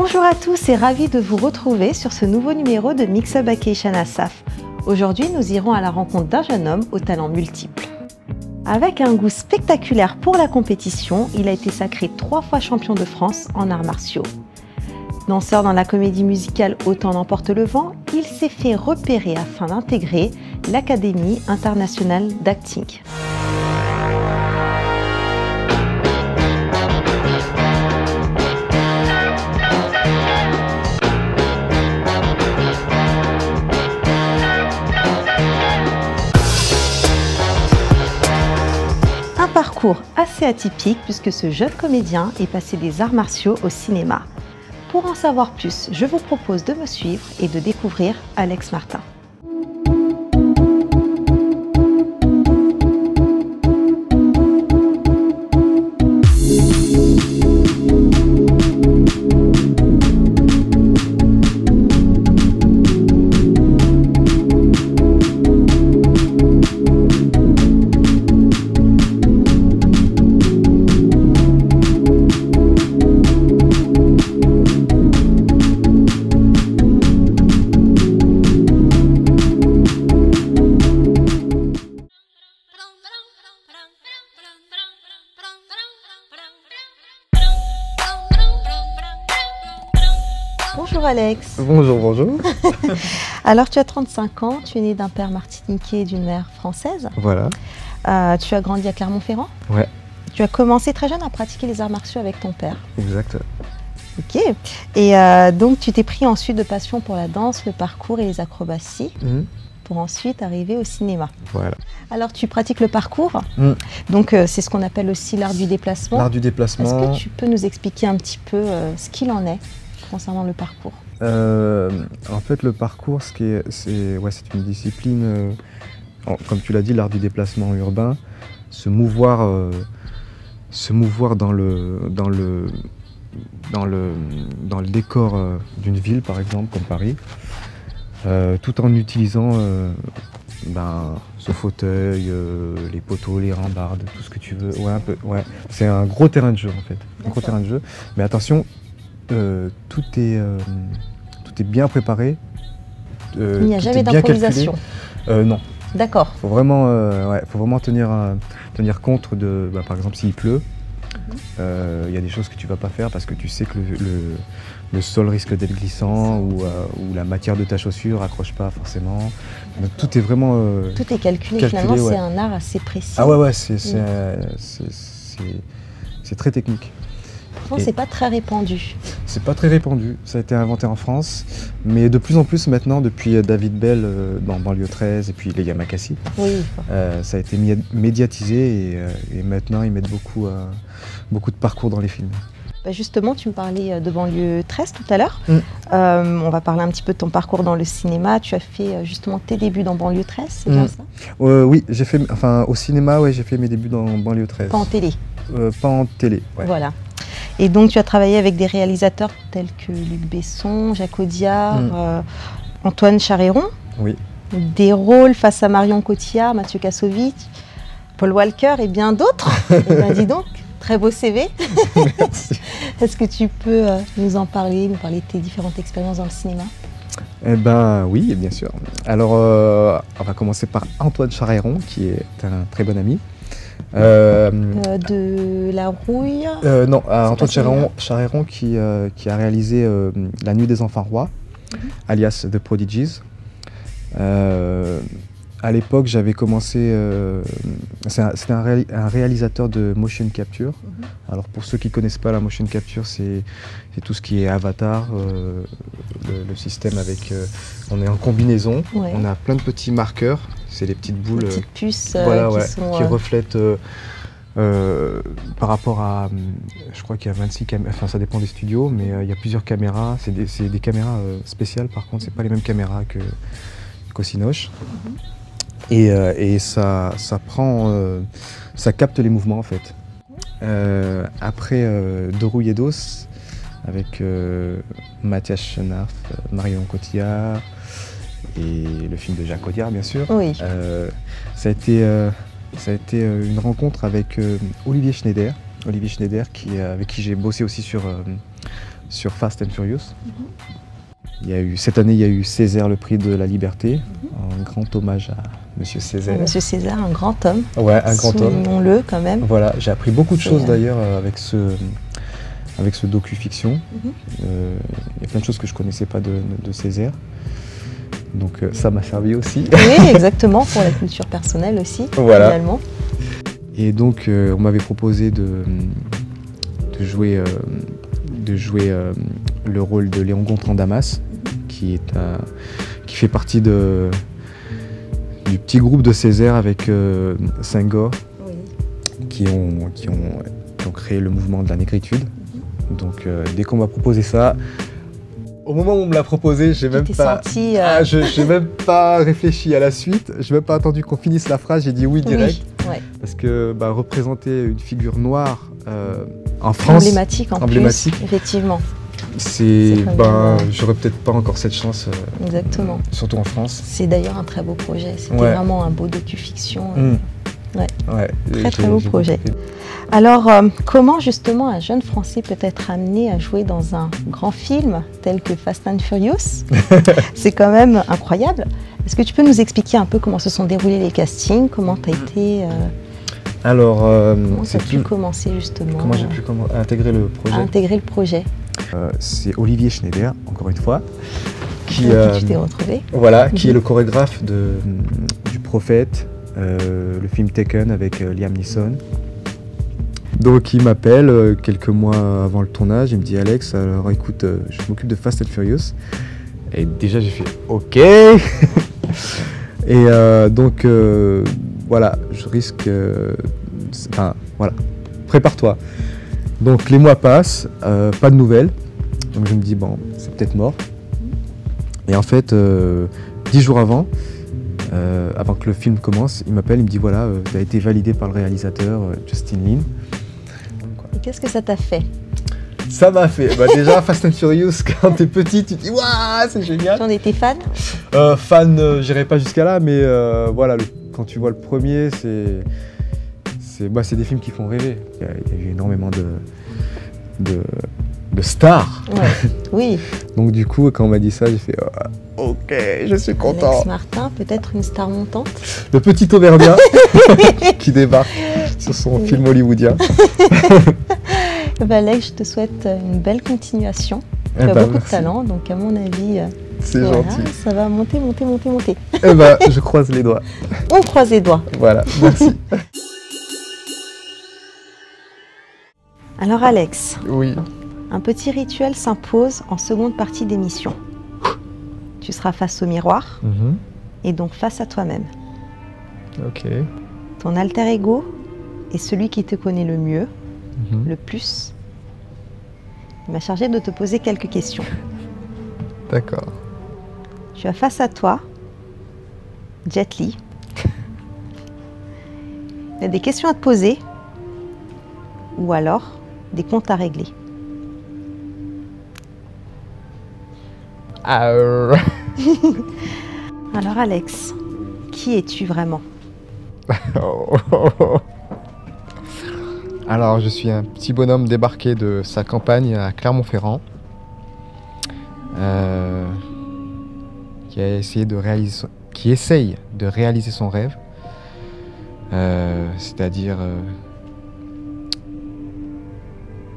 Bonjour à tous et ravi de vous retrouver sur ce nouveau numéro de Mix Up Vacation Asaf. Aujourd'hui, nous irons à la rencontre d'un jeune homme aux talents multiples. Avec un goût spectaculaire pour la compétition, il a été sacré 3 fois champion de France en arts martiaux. Danseur dans la comédie musicale Autant n'emporte le vent, il s'est fait repérer afin d'intégrer l'Académie internationale d'acting. Un parcours assez atypique puisque ce jeune comédien est passé des arts martiaux au cinéma. Pour en savoir plus, je vous propose de me suivre et de découvrir Alex Martin. Bonjour Alex. Bonjour, bonjour. Alors tu as 35 ans, tu es né d'un père martiniquais et d'une mère française. Voilà. Tu as grandi à Clermont-Ferrand. Ouais. Tu as commencé très jeune à pratiquer les arts martiaux avec ton père. Exact. Ok. Et donc tu t'es pris ensuite de passion pour la danse, le parcours et les acrobaties, pour ensuite arriver au cinéma. Voilà. Alors tu pratiques le parcours, donc c'est ce qu'on appelle aussi l'art du déplacement. L'art du déplacement. Est-ce que tu peux nous expliquer un petit peu ce qu'il en est concernant le parcours? En fait, le parcours, c'est une discipline, comme tu l'as dit, l'art du déplacement urbain, se mouvoir dans le décor d'une ville, par exemple, comme Paris, tout en utilisant ce fauteuil, les poteaux, les rambardes, tout ce que tu veux. Ouais, c'est un gros terrain de jeu, en fait. Un gros terrain de jeu. Mais attention, tout est bien préparé. Il n'y a jamais d'improvisation. Non. D'accord. Faut vraiment tenir compte de, par exemple, s'il pleut, il y a des choses que tu vas pas faire parce que tu sais que le sol risque d'être glissant ou la matière de ta chaussure accroche pas forcément. Donc, tout est vraiment tout est calculé. Finalement, c'est un art assez précis. Ah ouais, c'est très technique. C'est pas très répandu. C'est pas très répandu, ça a été inventé en France, mais de plus en plus maintenant, depuis David Bell dans Banlieue 13 et puis les Yamakasi, ça a été médiatisé et maintenant ils mettent beaucoup de parcours dans les films. Justement, tu me parlais de Banlieue 13 tout à l'heure. On va parler un petit peu de ton parcours dans le cinéma. Tu as fait justement tes débuts dans Banlieue 13, c'est bien ça? Oui, au cinéma, j'ai fait mes débuts dans Banlieue 13. Pas en télé? Pas en télé, ouais. Voilà. Et donc tu as travaillé avec des réalisateurs tels que Luc Besson, Jacques Audiard, Antoine Charéron. Oui. Des rôles face à Marion Cotillard, Mathieu Kassovitz, Paul Walker et bien d'autres. Et bien dis donc, très beau CV. Merci. Est-ce que tu peux nous parler de tes différentes expériences dans le cinéma? Eh ben oui, bien sûr. Alors on va commencer par Antoine Charéron, qui est un très bon ami. De La Rouille? Non, Antoine Charéron qui a réalisé La Nuit des Enfants Rois, alias The Prodigies. À l'époque, j'avais commencé. C'était un réalisateur de motion capture. Alors pour ceux qui ne connaissent pas la motion capture, c'est tout ce qui est Avatar, le système avec. On est en combinaison, on a plein de petits marqueurs. C'est des petites boules, des petites puces qui reflètent par rapport à, je crois qu'il y a 26 caméras, enfin ça dépend des studios, mais il y a plusieurs caméras, c'est des caméras spéciales par contre, c'est pas les mêmes caméras qu'au Cinoche. Et ça capte les mouvements en fait. Après Dorouille et Dos, avec Mathias Chenarf, Marion Cotillard, et le film de Jacques Audiard bien sûr. Oui. Ça a été une rencontre avec Olivier Schneider avec qui j'ai bossé aussi sur sur Fast and Furious. Cette année, il y a eu Césaire, le prix de la liberté. Un grand hommage à Monsieur Césaire. Monsieur Césaire, un grand homme. Ouais, un grand homme. Soulignons-le quand même. Voilà, j'ai appris beaucoup de choses d'ailleurs avec ce docu-fiction. Il y a plein de choses que je ne connaissais pas de Césaire. Donc ça m'a servi aussi. Oui, exactement, pour la culture personnelle aussi, voilà. Finalement. Et donc on m'avait proposé de jouer le rôle de Léon Gontran Damas, qui fait partie du petit groupe de Césaire avec Senghor, qui ont créé le mouvement de la négritude. Donc dès qu'on m'a proposé ça, au moment où on me l'a proposé, j'ai même pas réfléchi à la suite, j'ai même pas attendu qu'on finisse la phrase, j'ai dit oui direct. Oui, ouais. Parce que représenter une figure noire en France, emblématique en plus, effectivement. J'aurais peut-être pas encore cette chance. Exactement. Surtout en France. C'est d'ailleurs un très beau projet. C'était vraiment un beau docu-fiction. Très beau projet. Alors, comment justement un jeune Français peut être amené à jouer dans un grand film tel que Fast and Furious? C'est quand même incroyable. Est-ce que tu peux nous expliquer un peu comment se sont déroulés les castings? Comment tu as été... Alors, comment tu as pu commencer justement Comment j'ai pu intégrer le projet? C'est Olivier Schneider, encore une fois, qui tu t'es retrouvé. Voilà, qui est le chorégraphe du Prophète, le film Taken avec Liam Neeson. Donc il m'appelle quelques mois avant le tournage, il me dit Alex, alors écoute, je m'occupe de Fast and Furious. Et déjà j'ai fait OK. Et donc voilà, je risque... voilà, prépare-toi. Donc les mois passent, pas de nouvelles. Donc je me dis bon, c'est peut-être mort. Et en fait, 10 jours avant que le film commence, il m'appelle, il me dit voilà, tu as été validé par le réalisateur Justin Lin. Et qu'est-ce que ça t'a fait? Ça m'a fait. Déjà, Fast and Furious, quand t'es petit, tu te dis waouh, c'est génial. Tu en étais fan? Fan, j'irai pas jusqu'à là, mais voilà, quand tu vois le premier, c'est des films qui font rêver. Il y a eu énormément de stars. Ouais. Oui. Donc du coup, quand on m'a dit ça, j'ai fait OK, je suis content. Alex Martin, peut-être une star montante. Le petit Auvergnat qui débarque sur son film hollywoodien. Alex, je te souhaite une belle continuation. Tu as beaucoup de talent, donc à mon avis, c'est gentil. Ça va monter. Je croise les doigts. On croise les doigts. Voilà, merci. Alors Alex, oui. Un petit rituel s'impose en seconde partie d'émission. Tu seras face au miroir et donc face à toi-même. Ok. Ton alter ego est celui qui te connaît le mieux, le plus. Il m'a chargé de te poser quelques questions. D'accord. Tu as face à toi Jet Li. Il y a des questions à te poser ou alors des comptes à régler. Alors Alex, qui es-tu vraiment? Alors je suis un petit bonhomme débarqué de sa campagne à Clermont-Ferrand qui essaye de réaliser son rêve, c'est-à-dire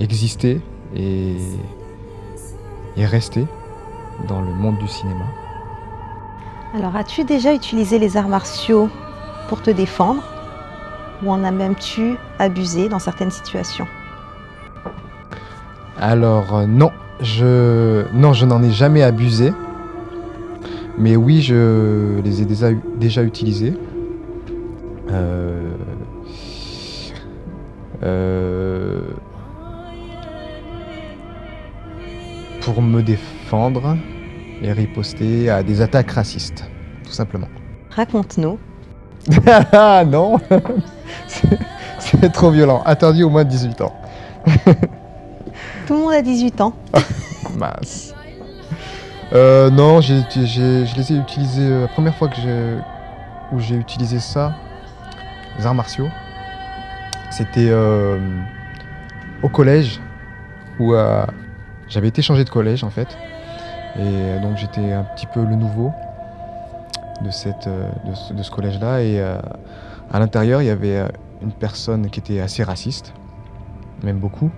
exister et rester dans le monde du cinéma. Alors, as-tu déjà utilisé les arts martiaux pour te défendre ou en as même-tu abusé dans certaines situations? Alors non, je n'en ai jamais abusé, mais oui, je les ai déjà utilisés. Pour me défendre et riposter à des attaques racistes, tout simplement. Raconte-nous. Non, c'est trop violent. Interdit au moins de 18 ans. Tout le monde a 18 ans. Mince. Non, je les ai utilisés. La première fois où j'ai utilisé ça, les arts martiaux, c'était au collège où J'avais été changé de collège en fait. Et donc j'étais un petit peu le nouveau de ce collège-là. Et à l'intérieur, il y avait une personne qui était assez raciste, même beaucoup.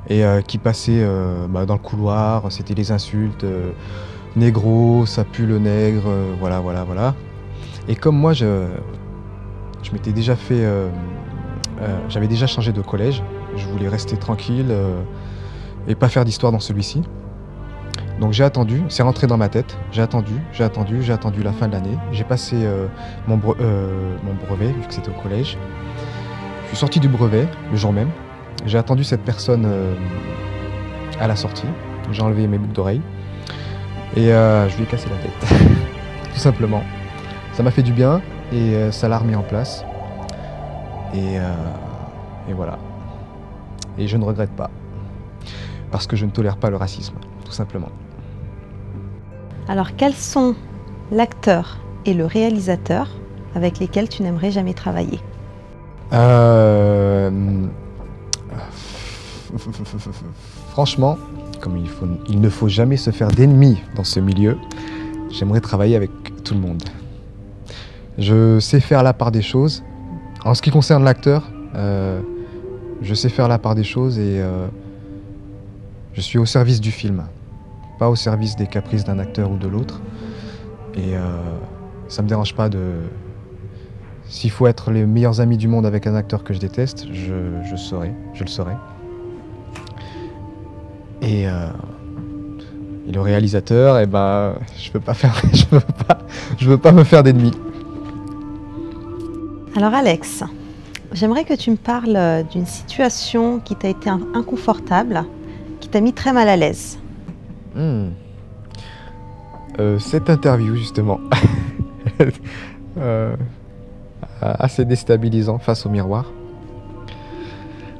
Et qui passait dans le couloir, c'était les insultes, négro, ça pue le nègre, voilà. Et comme moi, je m'étais déjà fait... j'avais déjà changé de collège, je voulais rester tranquille et pas faire d'histoire dans celui-ci. Donc j'ai attendu, c'est rentré dans ma tête, j'ai attendu la fin de l'année. J'ai passé mon brevet, vu que c'était au collège. Je suis sorti du brevet le jour même. J'ai attendu cette personne à la sortie. J'ai enlevé mes boucles d'oreilles et je lui ai cassé la tête, tout simplement. Ça m'a fait du bien et ça l'a remis en place. Et voilà. Et je ne regrette pas. Parce que je ne tolère pas le racisme, tout simplement. Alors, quels sont l'acteur et le réalisateur avec lesquels tu n'aimerais jamais travailler? Franchement, comme il ne faut jamais se faire d'ennemis dans ce milieu, j'aimerais travailler avec tout le monde. Je sais faire la part des choses. En ce qui concerne l'acteur, je sais faire la part des choses et je suis au service du film, pas au service des caprices d'un acteur ou de l'autre. Et ça me dérange pas de... S'il faut être les meilleurs amis du monde avec un acteur que je déteste, je le saurai. Et le réalisateur, eh ben, je veux pas me faire d'ennemis. Alors Alex, j'aimerais que tu me parles d'une situation qui t'a été inconfortable, qui t'a mis très mal à l'aise. Cette interview, justement, assez déstabilisant face au miroir,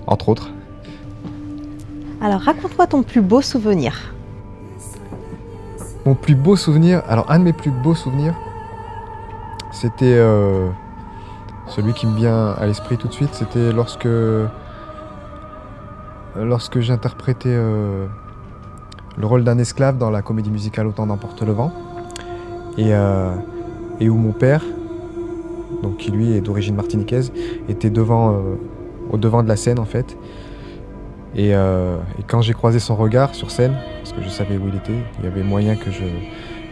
entre autres. Alors raconte-moi ton plus beau souvenir. Mon plus beau souvenir, alors un de mes plus beaux souvenirs, c'était celui qui me vient à l'esprit tout de suite, c'était lorsque j'interprétais le rôle d'un esclave dans la comédie musicale Autant n'emporte le vent, et où mon père, donc qui lui est d'origine martiniquaise, était au devant de la scène en fait. Et quand j'ai croisé son regard sur scène, parce que je savais où il était, il y avait moyen que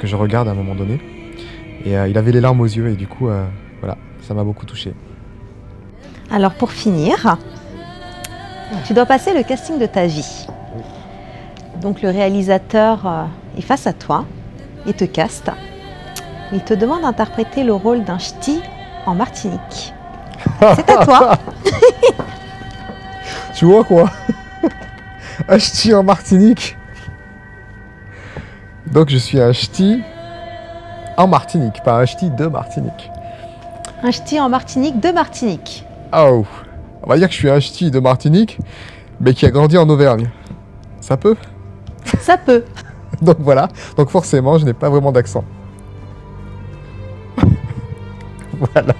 je regarde à un moment donné. Et il avait les larmes aux yeux et du coup, voilà, ça m'a beaucoup touché. Alors pour finir, tu dois passer le casting de ta vie. Donc le réalisateur est face à toi, il te caste. Il te demande d'interpréter le rôle d'un ch'ti en Martinique. C'est à toi. Tu vois quoi? Un ch'ti en Martinique. Donc je suis un ch'ti en Martinique, pas un ch'ti de Martinique. Un ch'ti en Martinique de Martinique. Oh, on va dire que je suis un ch'ti de Martinique, mais qui a grandi en Auvergne. Ça peut? Ça peut. Donc voilà, donc forcément je n'ai pas vraiment d'accent. Voilà.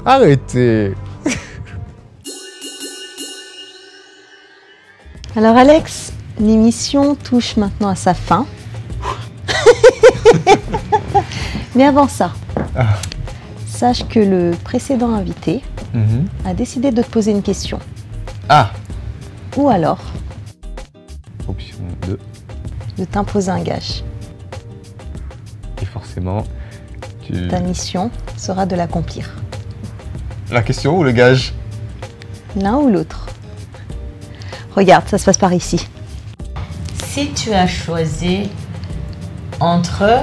Arrêtez. Alors Alex, l'émission touche maintenant à sa fin. Mais avant ça, sache que le précédent invité a décidé de te poser une question. Ah. Ou alors, Option 2. de t'imposer un gage. Et forcément, Ta mission sera de l'accomplir. La question ou le gage? L'un ou l'autre. Regarde, ça se passe par ici. Si tu as choisi entre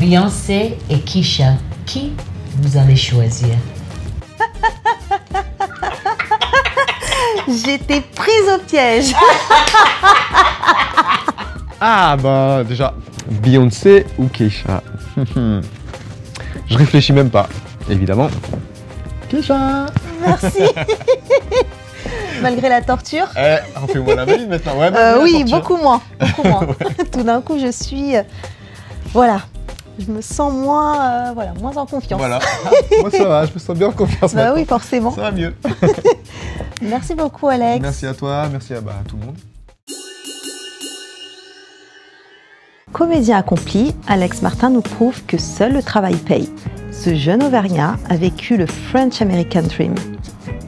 Beyoncé et Keisha, qui vous allez choisir? J'étais prise au piège. Ah bah déjà, Beyoncé ou Keisha? Je réfléchis même pas, évidemment. Keisha. Merci. Malgré la torture. Refais-moi la maline maintenant. Ouais, oui, beaucoup moins. Beaucoup moins. Tout d'un coup, je suis... voilà. Je me sens moins, moins en confiance. Voilà. Moi ça va, je me sens bien en confiance Bah maintenant. oui, forcément. Ça va mieux. Merci beaucoup Alex. Merci à toi, merci à tout le monde. Comédien accompli, Alex Martin nous prouve que seul le travail paye. Ce jeune Auvergnat a vécu le French American Dream.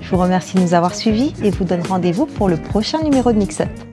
Je vous remercie de nous avoir suivis et vous donne rendez-vous pour le prochain numéro de Mix Up.